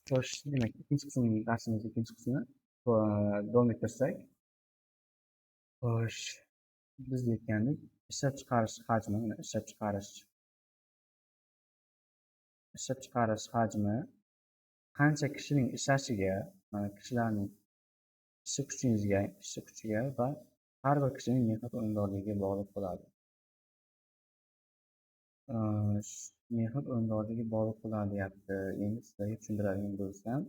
Xo'sh, demak, ikkinchi qismning darsimiz ikkinchi qismi davom ettirsak. Xo'sh, biz aytgandik, ishlab chiqarish hajmi, mana ishlab chiqarish hajmi qancha kishining ishlashiga, kishilarning ishi kuchiga va har bir kishining mehnat unumdorligiga bog'liq bo'ladi. Mehnat unumdorligiga bog'liq bo'ladi deyapti. Endi sizlarga tushuntiradigan bo'lsam,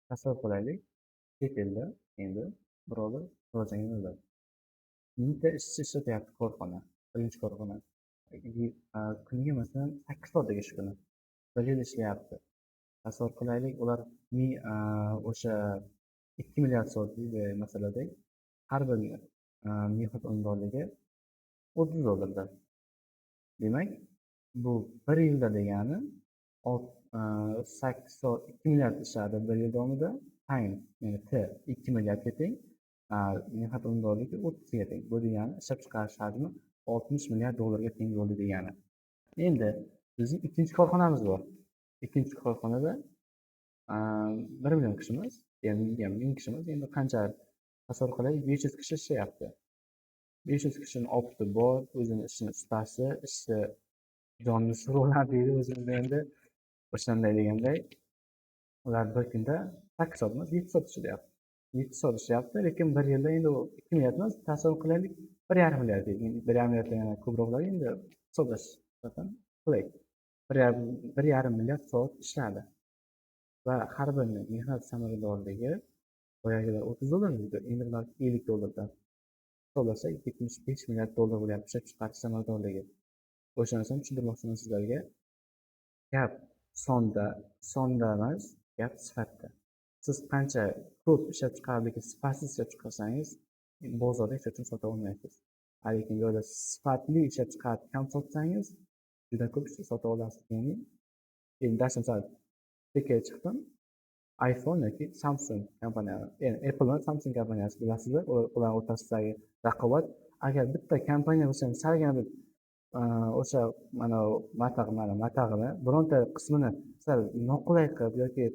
tasavvur qilaylik, chet elda endi birovlar rivojlangan davlat. Mingta ishchi ishlatyapti korxona, birinchi korxona. Kuniga masalan 8 soatga ish kuni. Bir yil ishlayapti. Tasavvur qilaylik, ular o'sha 2 milliard soatlik masalada har bir mehnat unumdorligi $30. Demak, bu bir yilda degani 8 soat 2 milliard ishladi bir yil davomida. Time, ya'ni T 2 milliardga teng, mehnat unumdorligi 30 ga teng. Bu degani ishlab chiqarish hajmi $60 milliard ga teng bo'ldi degani. Endi bizning ikkinchi korxonamiz bor. Ikkinchi korxonada 1 million kishimiz, ya'ni 1000 kishimiz. Endi qancha tasavvur qilaylik, 500 kishi ishlayapti. 500 kishini opti bor, o'zini ishini ustasi, ishni jonli suruvlar deydi o'zimizda endi. O'shanday deganday, ular bir kunda 8 soat emas, 7 soat ishlayapti. 7 soat ishlayapti, lekin bir yilda endi 2 milliard emas, tasavvur qilaylik, 1,5 milliard deydi. 1,5 milliarddan yana ko'proqlar endi hisoblash qilay. 1,5 milliard soat ishladi. Va har bir mehnat samaradorligi boyagilar $30 edi, endi ular $50 hisoblasak $75 milliard bo'lyapti ishlab chiqarish samaradorligi. O'shaning uchun tushuntirmoqchiman sizlarga. Gap sonda emas, gap sifatda. Siz qancha ko'p ishlab chiqarib, lekin sifatsiz ishlab chiqarsangiz, bozorda hech qachon sota olmaysiz. Lekin yo'lda sifatli ishlab chiqarib, kam sotsangiz, juda ko'p sota olasiz. Ya'ni endi misol Apple chiqdim, iPhone yoki Samsung kompaniyasi, ya'ni Apple va Samsung kompaniyasi bilasizlar, ular o'rtasidagi raqobat. Agar bitta kompaniya bo'lsa, salgina bir o'sha matag'ini bironta qismini sal noqulay qilib yoki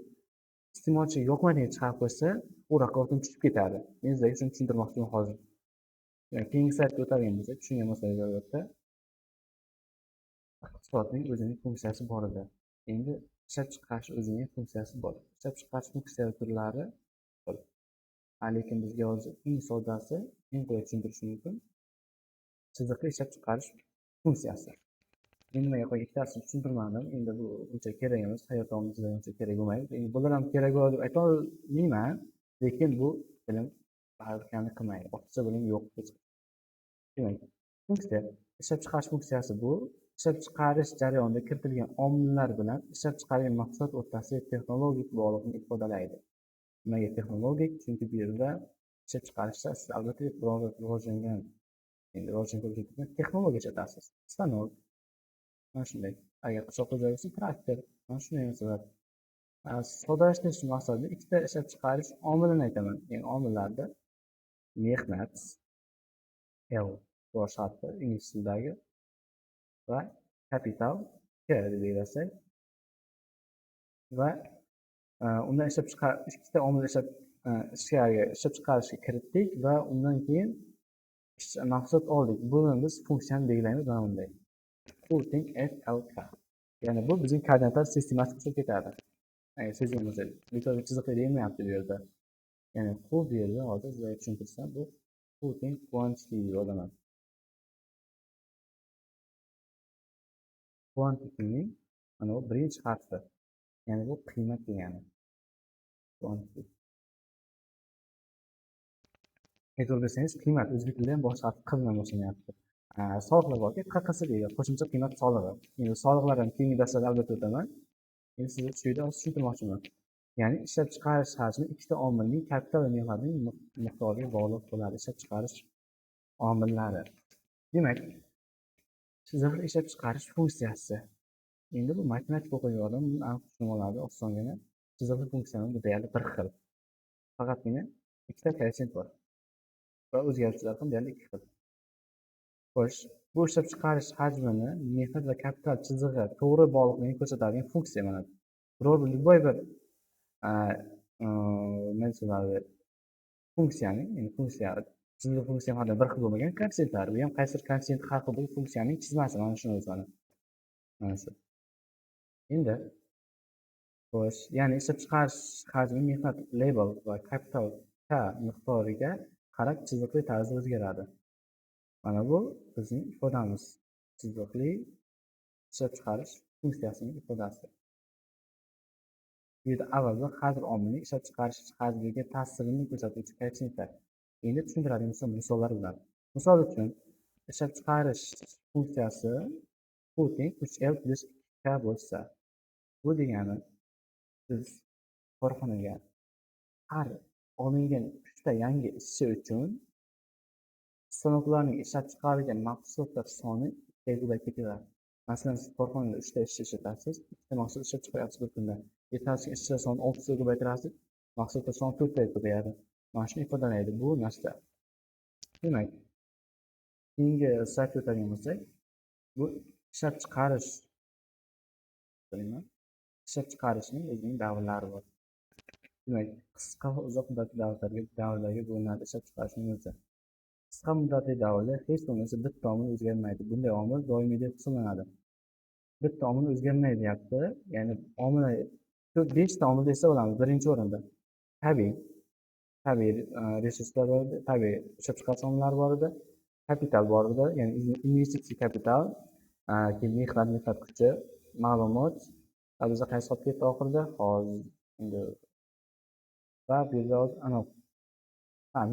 iste'molchiga yoqmaydigan chiqarib qo'ysa, u raqobatdan tushib ketadi. Men sizlarga shuni tushuntirmoqchiman hozir. Keyingi slaydga o'tadigan bo'lsak, tushungan bo'lsangiz albatta, iqtisodning o'zining funksiyasi bor edi. Endi ishlab chiqarish o'zining funksiyasi bor. Ishlab chiqarish funksiyalari turlari bor. Lekin bizga hozir eng soddasi, eng qulay tushuntirish mumkin. Chiziqli ishlab chiqarish funksiyasi. Men nimaga qo'yib ikkitasin tushuntirmadim. Endi bu uncha kerak emas, hayot davomida uncha kerak bo'lmaydi. Endi bular ham kerak bo'ladi deb ayta olmayman, lekin bu bilim baribir qilmaydi. Ortiqcha bilim yo'q. Demak, funksiya, ishlab chiqarish funksiyasi bu ishlab chiqarish jarayonida kiritilgan omillar bilan ishlab chiqarilgan mahsulot o'rtasidagi texnologik bog'liqlikni ifodalaydi. Nimaga texnologik? Chunki bu yerda ishlab chiqarishda siz albatta rivojlangan, endi rivojlangan texnologiya ishlatasiz. Stanok, mana shunday. Agar qishloq xo'jaligi bo'lsa, traktor, mana shunday narsalar. Soddalashtirish maqsadida ikkita ishlab chiqarish omilini aytaman. Ya'ni omillarda mehnat, L bor sharti ingliz tilidagi, va kapital K deb yozsak, va undan ishlab chiqarish ikkita omil ishlab chiqarishga kiritdik va undan keyin mahsulot oldik. Buni biz funksiyani belgilaymiz mana bunday. U teng FLK. Ya'ni bu bizning koordinator sistemasi hisobga ketadi. Sezgan bo'lsangiz, lekin chiziqli deyilmayapti bu yerda. Ya'ni bu yerda hozir sizlarga tushuntirsam, bu teng quantity deb yozaman. Quantityning mana bu birinchi harfi. Ya'ni bu qiymat degani. Quantity. E'tibor bersangiz, qiymat o'zbek tilida ham boshqa harf q bilan boshlanyapti. Soliqlar borki, QQS deydi, qo'shimcha qiymat solig'i. Endi soliqlar ham keyingi darslarda albatta o'taman. Endi sizga shu yerda tushuntirmoqchiman. Ya'ni ishlab chiqarish hajmi ikkita omilning kapital va mehnatning miqdoriga bog'liq bo'ladi. Ishlab chiqarish omillari. Demak, chiziqli ishlab chiqarish funksiyasi. Endi bu matematik o'qigan odam buni aniq tushunib oladi, osongina. Chiziqli funksiyaning deyarli bir xil. Faqatgina ikkita koeffitsient bor. Va o'zgarishlar ham deyarli ikki xil. Xo'sh, bu ishlab chiqarish hajmini mehnat va kapital chizig'i to'g'ri bog'liqligini ko'rsatadigan funksiya mana. Biror любой bir a, nima desaladi, funksiyaning, ya'ni funksiya chizgi funksiya hali bir xil bo'lmagan koeffitsiyentlar. Bu ham qaysidir koeffitsiyent har xil bo'lgan funksiyaning chizmasi mana shuni o'zi mana. Mana shu. Endi xo'sh, ya'ni ishlab chiqarish hajmi mehnat label va kapital K miqdoriga qarab chiziqli tarzda o'zgaradi. Mana bu bizning ifodamiz. Chiziqli ishlab chiqarish funksiyasining ifodasi. Bu yerda avvalgi har bir omilning ishlab chiqarish hajmiga ta'sirini ko'rsatuvchi koeffitsiyentlar. Endi tushuntiradigan misollar bilan. Misol uchun, ishlab chiqarish funksiyasi u teng 3L plus K bo'lsa, bu degani biz korxonaga har olingan 3 ta yangi ishchi uchun stanoklarning ishlab chiqarilgan mahsulotlar soni 2 ga ko'payib ketadi. Masalan, siz korxonada 3 ta ishchi ishlatasiz, 2 ta mahsulot ishlab chiqaryapsiz bir kunda. Ertasiga ishchilar sonini 6 ga ko'paytirasiz, mahsulotlar soni 4 ga ko'payadi. Mana shuni ifodalaydi bu narsa. Demak, keyingi slaydga o'tadigan bo'lsak, bu ishlab chiqarish ishlab chiqarishning o'zining davrlari bor. Demak, qisqa va uzoq muddatli davrlarga bo'linadi ishlab chiqarishning o'zi. Qisqa muddatli davrda hech bo'lmasa bitta omil o'zgarmaydi. Bunday omil doimiy deb hisoblanadi. Bitta omil o'zgarmaydi deyapti. Ya'ni omil 5 ta omil desa bo'lamiz. Birinchi o'rinda tabiiy resurslar bor edi, tabiiy ishlab chiqarish omillari bor edi, kapital bor edi, ya'ni investitsiya kapital, keyin mehnat kuchi, ma'lumot, bizda qaysi qolib ketdi oxirida? Hozir endi va bu yerda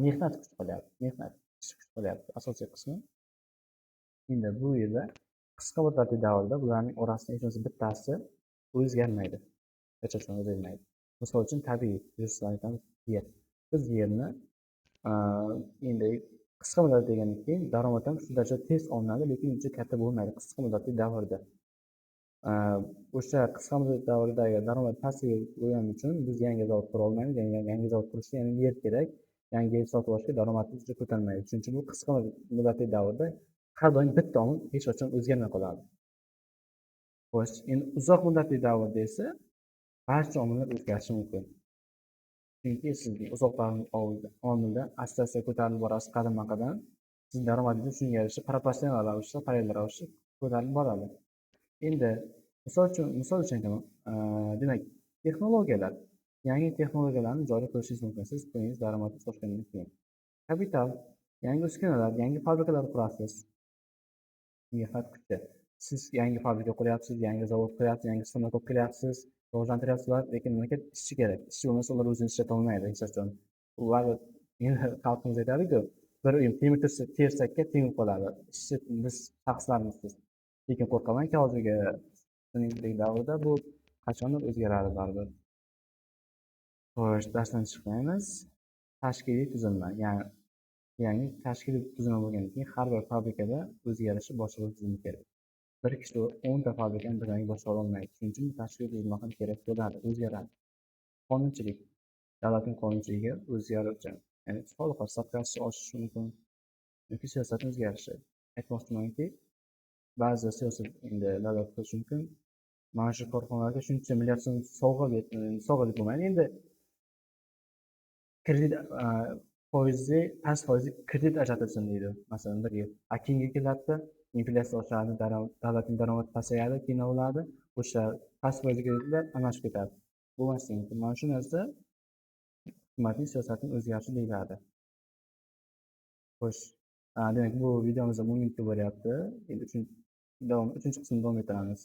mehnat kuchi qolyapti. Mehnat kuchi qolyapti asosiy qismi. Endi bu yerda qisqa muddatli davrda bularning orasida hech bo'lmasa bittasi o'zgarmaydi. Hech qachon o'zgarmaydi. Misol uchun tabiiy resurslar aytamiz, yer. Biz yerni endi qisqa muddat degandan keyin daromad ham shu darajada tez olinadi, lekin uncha katta bo'lmaydi qisqa muddatli davrda. O'sha qisqa muddatli davrdagi daromad pasayib bo'lgani uchun biz yangi zavod qura olmaymiz. Yangi zavod qurishga yana yer kerak. Yangi yer sotib olishga daromadimiz juda ko'tarmaydi. Shuning uchun bu qisqa muddatli davrda har doim bitta omil hech qachon o'zgarmay qoladi. Xo'sh, endi uzoq muddatli davrda esa barcha omillar o'zgarishi mumkin. Chunki sizning uzoq omilda asta-asta ko'tarilib borasiz qadam-qadam. Sizning daromadingiz shunga yarasha proporsional ravishda, parallel ravishda ko'tarilib boradi. Endi misol uchun aytaman, demak, texnologiyalar, yangi texnologiyalarni joriy qilishingiz mumkin. Siz pulingiz, daromadingiz oshgandan keyin. Kapital, yangi uskunalar, yangi fabrikalar qurasiz. Mehnat kuchi. Siz yangi fabrika quryapsiz, yangi zavod quryapsiz, yangi stanok qilyapsiz, rivojlantiryapsizlar, lekin nimaga ishchi kerak? Ishchi bo'lmasa ular o'zini ishlata olmaydi hech qachon. Ular endi xalqimiz aytadi-ku, bir uyum temir tersakka tegib qoladi. Ishchi biz shaxslarmisiz. Lekin qo'rqamanki, hozirgi shuningdek davrda bu qachondir o'zgaradi baribir. Xo'sh, darsdan chiqmaymiz. Tashkiliy tuzilma, ya'ni tashkiliy tuzilma bo'lgandan keyin har bir fabrikada o'zgarishi boshqaruv tizimi kerak. Bir kishi 10 ta fabrikani birdaniga boshqara olmaydi. Shuning uchun tashkiliy tuzilma ham kerak bo'ladi, o'zgaradi. Qonunchilik, davlatning qonunchiligi o'zgaruvchan. Ya'ni soliqlar stavkasi oshishi mumkin yoki siyosatning o'zgarishi. Aytmoqchimanki, ba'zi siyosat endi davlat qilishi mumkin. Mana shu korxonalarga shuncha milliard so'm sovg'a deb bo'lmaydi. Endi kredit foizi, past foizli kredit ajratilsin deydi. Masalan, bir yil. Keyingi yillarda inflyatsiya oshadi, davlatning daromadi pasayadi, keyin bo'ladi. O'sha past foizli kreditlar almashib ketadi. Bo'lmasligi mumkin. Mana shu narsa hukumatning siyosatining o'zgarishi deyiladi. Xo'sh, demak bu videomizda 10 minutga bo'lyapti. Endi 3-chi qismni davom ettiramiz.